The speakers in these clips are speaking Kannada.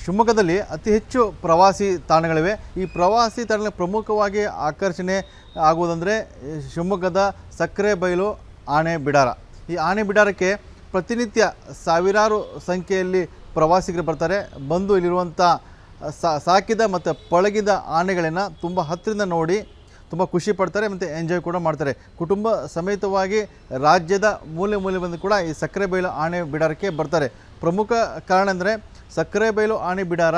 ಶಿವಮೊಗ್ಗದಲ್ಲಿ ಅತಿ ಹೆಚ್ಚು ಪ್ರವಾಸಿ ತಾಣಗಳಿವೆ. ಈ ಪ್ರವಾಸಿ ತಾಣಗಳ ಪ್ರಮುಖವಾಗಿ ಆಕರ್ಷಣೆ ಆಗುವುದಂದರೆ ಶಿವಮೊಗ್ಗದ ಸಕ್ಕರೆಬೈಲು ಆನೆ ಬಿಡಾರ. ಈ ಆನೆ ಬಿಡಾರಕ್ಕೆ ಪ್ರತಿನಿತ್ಯ ಸಾವಿರಾರು ಸಂಖ್ಯೆಯಲ್ಲಿ ಪ್ರವಾಸಿಗರು ಬರ್ತಾರೆ. ಬಂದು ಇಲ್ಲಿರುವಂಥ ಸಾಕಿದ ಮತ್ತು ಪಳಗಿದ ಆನೆಗಳನ್ನು ತುಂಬ ಹತ್ತಿರದಿಂದ ನೋಡಿ ತುಂಬ ಖುಷಿ ಪಡ್ತಾರೆ ಮತ್ತು ಎಂಜಾಯ್ ಕೂಡ ಮಾಡ್ತಾರೆ. ಕುಟುಂಬ ಸಮೇತವಾಗಿ ರಾಜ್ಯದ ಮೂಲೆ ಮೂಲೆ ಕೂಡ ಈ ಸಕ್ಕರೆಬೈಲು ಆನೆ ಬಿಡಾರಕ್ಕೆ ಬರ್ತಾರೆ. ಪ್ರಮುಖ ಕಾರಣ ಅಂದರೆ ಸಕ್ಕರೆಬೈಲು ಆನೆ ಬಿಡಾರ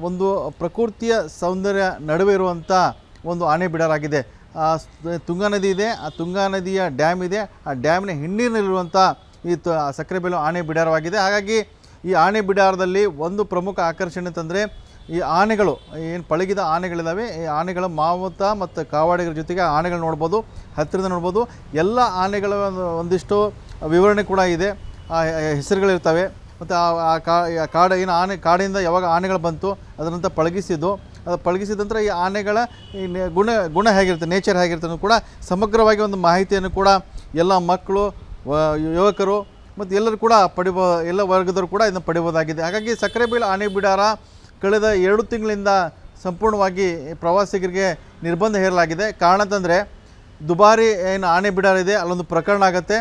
ಒಂದು ಪ್ರಕೃತಿಯ ಸೌಂದರ್ಯ ನಡುವೆ ಇರುವಂಥ ಒಂದು ಆನೆ ಬಿಡಾರ ಆಗಿದೆ. ತುಂಗಾ ನದಿ ಇದೆ, ಆ ತುಂಗಾ ನದಿಯ ಡ್ಯಾಮ್ ಇದೆ, ಆ ಡ್ಯಾಮಿನ ಹಿನ್ನೀರಿನಲ್ಲಿರುವಂಥ ಈ ಸಕ್ಕರೆಬೈಲು ಆನೆ ಬಿಡಾರವಾಗಿದೆ. ಹಾಗಾಗಿ ಈ ಆನೆ ಬಿಡಾರದಲ್ಲಿ ಒಂದು ಪ್ರಮುಖ ಆಕರ್ಷಣೆ ಅಂತಂದರೆ ಈ ಆನೆಗಳು ಏನು ಪಳಗಿದ ಆನೆಗಳಿದ್ದಾವೆ, ಈ ಆನೆಗಳ ಮಾವುತ ಮತ್ತು ಕಾವಾಡಿಗರ ಜೊತೆಗೆ ಆನೆಗಳು ನೋಡ್ಬೋದು, ಹತ್ತಿರದಿಂದ ನೋಡ್ಬೋದು. ಎಲ್ಲ ಆನೆಗಳ ಒಂದಿಷ್ಟು ವಿವರಣೆ ಕೂಡ ಇದೆ, ಹೆಸರುಗಳಿರ್ತವೆ. ಮತ್ತು ಆ ಏನು ಕಾಡಿಂದ ಯಾವಾಗ ಆನೆಗಳು ಬಂತು ಅದರಂತ ಪಳಗಿಸಿದ್ದು, ಅದು ಪಳಗಿಸಿದ ನಂತರ ಈ ಆನೆಗಳ ಗುಣ ಹೇಗಿರುತ್ತೆ, ನೇಚರ್ ಹೇಗಿರುತ್ತೆ ಅನ್ನೋದು ಕೂಡ ಸಮಗ್ರವಾಗಿ ಒಂದು ಮಾಹಿತಿಯನ್ನು ಕೂಡ ಎಲ್ಲ ಮಕ್ಕಳು, ಯುವಕರು ಮತ್ತು ಎಲ್ಲರೂ ಕೂಡ ಎಲ್ಲ ವರ್ಗದವರು ಕೂಡ ಇದನ್ನು ಪಡಿಬೋದಾಗಿದೆ. ಹಾಗಾಗಿ ಸಕ್ಕರೆಬೈಲು ಆನೆ ಬಿಡಾರ ಕಳೆದ 2 ತಿಂಗಳಿಂದ ಸಂಪೂರ್ಣವಾಗಿ ಪ್ರವಾಸಿಗರಿಗೆ ನಿರ್ಬಂಧ ಹೇರಲಾಗಿದೆ. ಕಾರಣ ಅಂತಂದರೆ ದುಬಾರಿ ಏನು ಆನೆ ಬಿಡಾರ ಇದೆ, ಅಲ್ಲೊಂದು ಪ್ರಕರಣ ಆಗುತ್ತೆ.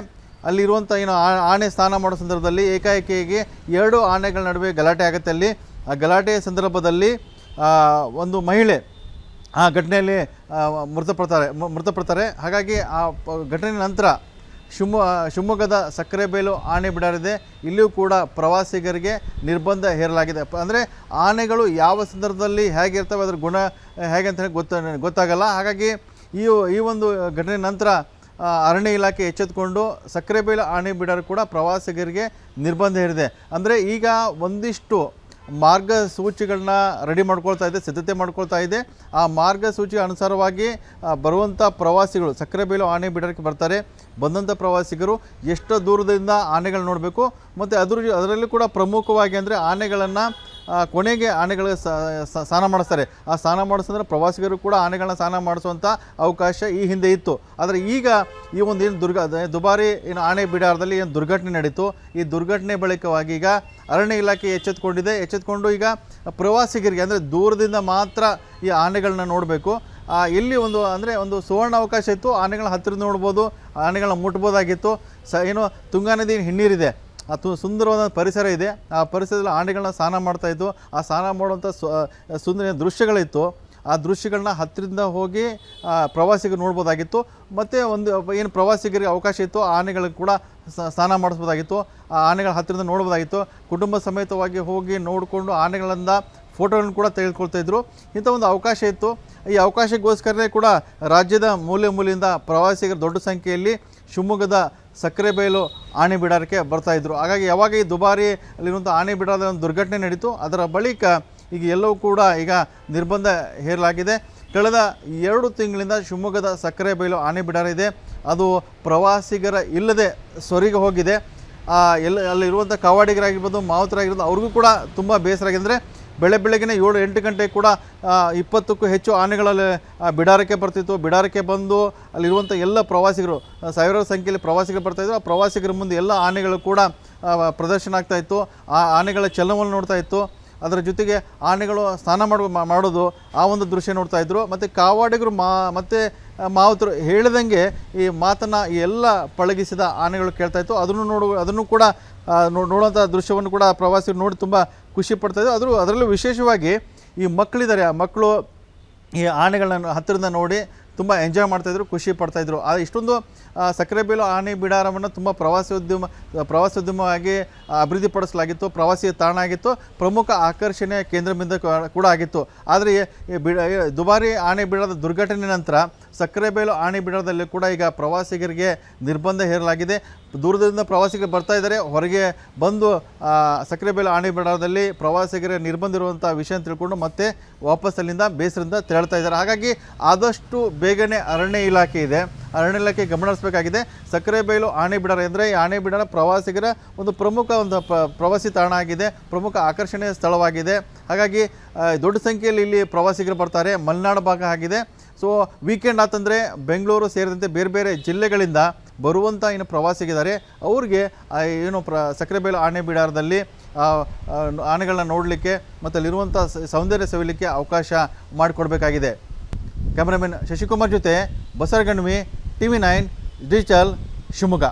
ಅಲ್ಲಿರುವಂಥ ಏನು ಆನೆ ಸ್ನಾನ ಮಾಡೋ ಸಂದರ್ಭದಲ್ಲಿ ಏಕಾಏಕಿಯಾಗಿ 2 ಆನೆಗಳ ನಡುವೆ ಗಲಾಟೆ ಆಗುತ್ತೆ. ಅಲ್ಲಿ ಆ ಗಲಾಟೆಯ ಸಂದರ್ಭದಲ್ಲಿ ಒಂದು ಮಹಿಳೆ ಆ ಘಟನೆಯಲ್ಲಿ ಮೃತಪಡ್ತಾರೆ. ಹಾಗಾಗಿ ಆ ಘಟನೆ ನಂತರ ಶಿವಮೊಗ್ಗದ ಸಕ್ಕರೆಬೈಲು ಆನೆ ಬಿಡಾರಿದೆ, ಇಲ್ಲಿಯೂ ಕೂಡ ಪ್ರವಾಸಿಗರಿಗೆ ನಿರ್ಬಂಧ ಹೇರಲಾಗಿದೆ. ಅಂದರೆ ಆನೆಗಳು ಯಾವ ಸಂದರ್ಭದಲ್ಲಿ ಹೇಗಿರ್ತವೆ, ಅದರ ಗುಣ ಹೇಗೆ ಅಂತ ಗೊತ್ತಾಗಲ್ಲ. ಹಾಗಾಗಿ ಈ ಒಂದು ಘಟನೆ ನಂತರ ಅರಣ್ಯ ಇಲಾಖೆ ಎಚ್ಚೆತ್ತುಕೊಂಡು ಸಕ್ಕರೆಬೈಲು ಆನೆ ಬಿಡಾರ ಕೂಡ ಪ್ರವಾಸಿಗರಿಗೆ ನಿರ್ಬಂಧ ಹೇರಿದೆ. ಅಂದರೆ ಈಗ ಒಂದಿಷ್ಟು ಮಾರ್ಗಸೂಚಿಗಳನ್ನ ರೆಡಿ ಮಾಡ್ಕೊಳ್ತಾ ಇದೆ, ಸಿದ್ಧತೆ ಮಾಡ್ಕೊಳ್ತಾ ಇದೆ. ಆ ಮಾರ್ಗಸೂಚಿ ಅನುಸಾರವಾಗಿ ಬರುವಂಥ ಪ್ರವಾಸಿಗಳು ಸಕ್ಕರೆಬೈಲು ಆನೆ ಬಿಡಾರಕ್ಕೆ ಬರ್ತಾರೆ. ಬಂದಂಥ ಪ್ರವಾಸಿಗರು ಎಷ್ಟು ದೂರದಿಂದ ಆನೆಗಳು ನೋಡಬೇಕು, ಮತ್ತು ಅದರಲ್ಲೂ ಕೂಡ ಪ್ರಮುಖವಾಗಿ ಅಂದರೆ ಆನೆಗಳನ್ನು ಕೊನೆಗೆ ಆನೆಗಳಿಗೆ ಸ್ನಾನ ಮಾಡಿಸ್ತಾರೆ. ಆ ಸ್ನಾನ ಮಾಡಿಸಿದ್ರೆ ಪ್ರವಾಸಿಗರು ಕೂಡ ಆನೆಗಳನ್ನ ಸ್ನಾನ ಮಾಡಿಸುವಂಥ ಅವಕಾಶ ಈ ಹಿಂದೆ ಇತ್ತು. ಆದರೆ ಈಗ ಈ ಒಂದು ಏನು ದುಬಾರಿ ಏನು ಆನೆ ಬಿಡಾರದಲ್ಲಿ ಏನು ದುರ್ಘಟನೆ ನಡೀತು, ಈ ದುರ್ಘಟನೆ ಬಳಿಕವಾಗಿ ಈಗ ಅರಣ್ಯ ಇಲಾಖೆ ಎಚ್ಚೆತ್ತುಕೊಂಡು ಈಗ ಪ್ರವಾಸಿಗರಿಗೆ ಅಂದರೆ ದೂರದಿಂದ ಮಾತ್ರ ಈ ಆನೆಗಳನ್ನ ನೋಡಬೇಕು. ಇಲ್ಲಿ ಒಂದು ಸುವರ್ಣ ಅವಕಾಶ ಇತ್ತು, ಆನೆಗಳ ಹತ್ತಿರ ನೋಡ್ಬೋದು, ಆನೆಗಳನ್ನ ಮುಟ್ಬೋದಾಗಿತ್ತು. ಏನು ತುಂಗಾ ನದಿ ಹಿನ್ನೀರಿದೆ, ಸುಂದರವಾದ ಪರಿಸರ ಇದೆ, ಆ ಪರಿಸರದಲ್ಲಿ ಆನೆಗಳನ್ನ ಸ್ನಾನ ಮಾಡ್ತಾಯಿತ್ತು. ಆ ಸ್ನಾನ ಮಾಡುವಂಥ ಸುಂದರ ದೃಶ್ಯಗಳಿತ್ತು. ಆ ದೃಶ್ಯಗಳನ್ನ ಹತ್ತಿರದಿಂದ ಹೋಗಿ ಪ್ರವಾಸಿಗರು ನೋಡ್ಬೋದಾಗಿತ್ತು. ಮತ್ತು ಏನು ಪ್ರವಾಸಿಗರಿಗೆ ಅವಕಾಶ ಇತ್ತು, ಆನೆಗಳಿಗೆ ಕೂಡ ಸ್ನಾನ ಮಾಡಿಸ್ಬೋದಾಗಿತ್ತು, ಆ ಆನೆಗಳ ಹತ್ತಿರದಿಂದ ನೋಡ್ಬೋದಾಗಿತ್ತು. ಕುಟುಂಬ ಸಮೇತವಾಗಿ ಹೋಗಿ ನೋಡಿಕೊಂಡು ಆನೆಗಳಿಂದ ಫೋಟೋಗಳನ್ನು ಕೂಡ ತೆಗೆದುಕೊಳ್ತಾಯಿದ್ರು. ಇಂಥ ಒಂದು ಅವಕಾಶ ಇತ್ತು. ಈ ಅವಕಾಶಕ್ಕೋಸ್ಕರನೇ ಕೂಡ ರಾಜ್ಯದ ಮೂಲೆಯಿಂದ ಪ್ರವಾಸಿಗರು ದೊಡ್ಡ ಸಂಖ್ಯೆಯಲ್ಲಿ ಶಿವಮೊಗ್ಗದ ಸಕ್ಕರೆಬೈಲು ಆನೆ ಬಿಡಾರಕ್ಕೆ ಬರ್ತಾಯಿದ್ರು. ಹಾಗಾಗಿ ಯಾವಾಗ ಈ ದುಬಾರಿ ಅಲ್ಲಿರುವಂಥ ಆನೆ ಬಿಡಾರದ ಒಂದು ದುರ್ಘಟನೆ ನಡೀತು, ಅದರ ಬಳಿಕ ಈಗ ಎಲ್ಲವೂ ಕೂಡ ಈಗ ನಿರ್ಬಂಧ ಹೇರಲಾಗಿದೆ. ಕಳೆದ 2 ತಿಂಗಳಿಂದ ಶಿವಮೊಗ್ಗದ ಸಕ್ಕರೆಬೈಲು ಆನೆ ಬಿಡಾರ ಇದೆ, ಅದು ಪ್ರವಾಸಿಗರ ಇಲ್ಲದೆ ಸೊರಿಗೆ ಹೋಗಿದೆ. ಅಲ್ಲಿರುವಂಥ ಕಾವಾಡಿಗರಾಗಿರ್ಬೋದು, ಮಾವುತರಾಗಿರ್ಬೋದು, ಅವ್ರಿಗೂ ಕೂಡ ತುಂಬ ಬೇಸರ ಆಗಿದೆ. ಅಂದರೆ ಬೆಳಗ್ಗೆನೇ 7-8 ಗಂಟೆಗೆ ಕೂಡ 20ಕ್ಕೂ ಹೆಚ್ಚು ಆನೆಗಳಲ್ಲಿ ಬಿಡಾರಕ್ಕೆ ಬರ್ತಿತ್ತು. ಬಿಡಾರಕ್ಕೆ ಬಂದು ಅಲ್ಲಿರುವಂಥ ಎಲ್ಲ ಪ್ರವಾಸಿಗರು, ಸಾವಿರಾರು ಸಂಖ್ಯೆಯಲ್ಲಿ ಪ್ರವಾಸಿಗರು ಬರ್ತಾಯಿದ್ರು. ಆ ಪ್ರವಾಸಿಗರ ಮುಂದೆ ಎಲ್ಲ ಆನೆಗಳು ಕೂಡ ಪ್ರದರ್ಶನ ಆಗ್ತಾಯಿತ್ತು. ಆ ಆನೆಗಳ ಚಲನವನ್ನು ನೋಡ್ತಾಯಿತ್ತು. ಅದರ ಜೊತೆಗೆ ಆನೆಗಳು ಸ್ನಾನ ಮಾಡೋದು ಆ ಒಂದು ದೃಶ್ಯ ನೋಡ್ತಾಯಿದ್ರು. ಮತ್ತು ಕಾವಾಡಿಗರು ಮತ್ತು ಮಾವುತರು ಹೇಳಿದಂಗೆ ಈ ಮಾತನ್ನು ಈ ಎಲ್ಲ ಪಳಗಿಸಿದ ಆನೆಗಳು ಕೇಳ್ತಾಯಿತ್ತು. ಅದನ್ನು ಕೂಡ ನೋಡುವಂಥ ದೃಶ್ಯವನ್ನು ಕೂಡ ಪ್ರವಾಸಿಗರು ನೋಡಿ ತುಂಬ ಖುಷಿ ಪಡ್ತಾಯಿದ್ರು. ಅದರಲ್ಲೂ ವಿಶೇಷವಾಗಿ ಈ ಮಕ್ಕಳಿದ್ದಾರೆ, ಆ ಮಕ್ಕಳು ಈ ಆನೆಗಳನ್ನು ಹತ್ತಿರದಿಂದ ನೋಡಿ ತುಂಬ ಎಂಜಾಯ್ ಮಾಡ್ತಾಯಿದ್ರು, ಖುಷಿ ಪಡ್ತಾಯಿದ್ರು. ಇಷ್ಟೊಂದು ಸಕ್ಕರೆಬೈಲು ಆನೆ ಬಿಡಾರವನ್ನು ತುಂಬ ಪ್ರವಾಸೋದ್ಯಮವಾಗಿ ಅಭಿವೃದ್ಧಿಪಡಿಸಲಾಗಿತ್ತು, ಪ್ರವಾಸಿ ತಾಣ ಆಗಿತ್ತು, ಪ್ರಮುಖ ಆಕರ್ಷಣೆಯ ಕೇಂದ್ರಬಿಂದು ಕೂಡ ಆಗಿತ್ತು. ಆದರೆ ದುಬಾರಿ ಆನೆ ಬಿಡಾರದ ದುರ್ಘಟನೆ ನಂತರ ಸಕ್ಕರೆಬೈಲು ಆನೆ ಬಿಡಾರದಲ್ಲಿ ಕೂಡ ಈಗ ಪ್ರವಾಸಿಗರಿಗೆ ನಿರ್ಬಂಧ ಹೇರಲಾಗಿದೆ. ದೂರದಿಂದ ಪ್ರವಾಸಿಗರು ಬರ್ತಾ ಇದ್ದಾರೆ. ಹೊರಗೆ ಬಂದು ಸಕ್ಕರೆಬೈಲು ಆನೆ ಬಿಡಾರದಲ್ಲಿ ಪ್ರವಾಸಿಗರ ನಿರ್ಬಂಧ ಇರುವಂಥ ವಿಷಯ ತಿಳ್ಕೊಂಡು ಮತ್ತೆ ವಾಪಸ್ ಅಲ್ಲಿಂದ ಬೇಸರದಿಂದ ತೆರಳ್ತಾ ಇದ್ದಾರೆ. ಹಾಗಾಗಿ ಆದಷ್ಟು ಬೇಗನೆ ಅರಣ್ಯ ಇಲಾಖೆ ಗಮನ ಹರಿಸಬೇಕಾಗಿದೆ. ಸಕ್ಕರೆಬೈಲು ಆನೆ ಬಿಡಾರ ಅಂದರೆ ಈ ಆನೆ ಬಿಡಾರ ಪ್ರವಾಸಿಗರ ಒಂದು ಪ್ರಮುಖ ಪ್ರವಾಸಿ ತಾಣ ಆಗಿದೆ, ಪ್ರಮುಖ ಆಕರ್ಷಣೆಯ ಸ್ಥಳವಾಗಿದೆ. ಹಾಗಾಗಿ ದೊಡ್ಡ ಸಂಖ್ಯೆಯಲ್ಲಿ ಇಲ್ಲಿ ಪ್ರವಾಸಿಗರು ಬರ್ತಾರೆ. ಮಲೆನಾಡು ಭಾಗ ಆಗಿದೆ. ಸೊ ವೀಕೆಂಡ್ ಆತಂದರೆ ಬೆಂಗಳೂರು ಸೇರಿದಂತೆ ಬೇರೆ ಬೇರೆ ಜಿಲ್ಲೆಗಳಿಂದ ಬರುವಂಥ ಏನು ಪ್ರವಾಸಿಗಿದ್ದಾರೆ ಅವ್ರಿಗೆ ಏನು ಸಕ್ಕರೆಬೈಲು ಆನೆ ಬಿಡಾರದಲ್ಲಿ ಆನೆಗಳನ್ನ ನೋಡಲಿಕ್ಕೆ ಮತ್ತು ಅಲ್ಲಿರುವಂಥ ಸೌಂದರ್ಯ ಸವಿಲಿಕ್ಕೆ ಅವಕಾಶ ಮಾಡಿಕೊಡ್ಬೇಕಾಗಿದೆ. ಕ್ಯಾಮ್ರಾಮನ್ ಶಶಿಕುಮಾರ್ ಜೊತೆ ಬಸವರಗಣ್ವಿ, TV9 ಡಿಜಿಟಲ್, ಶಿವಮೊಗ್ಗ.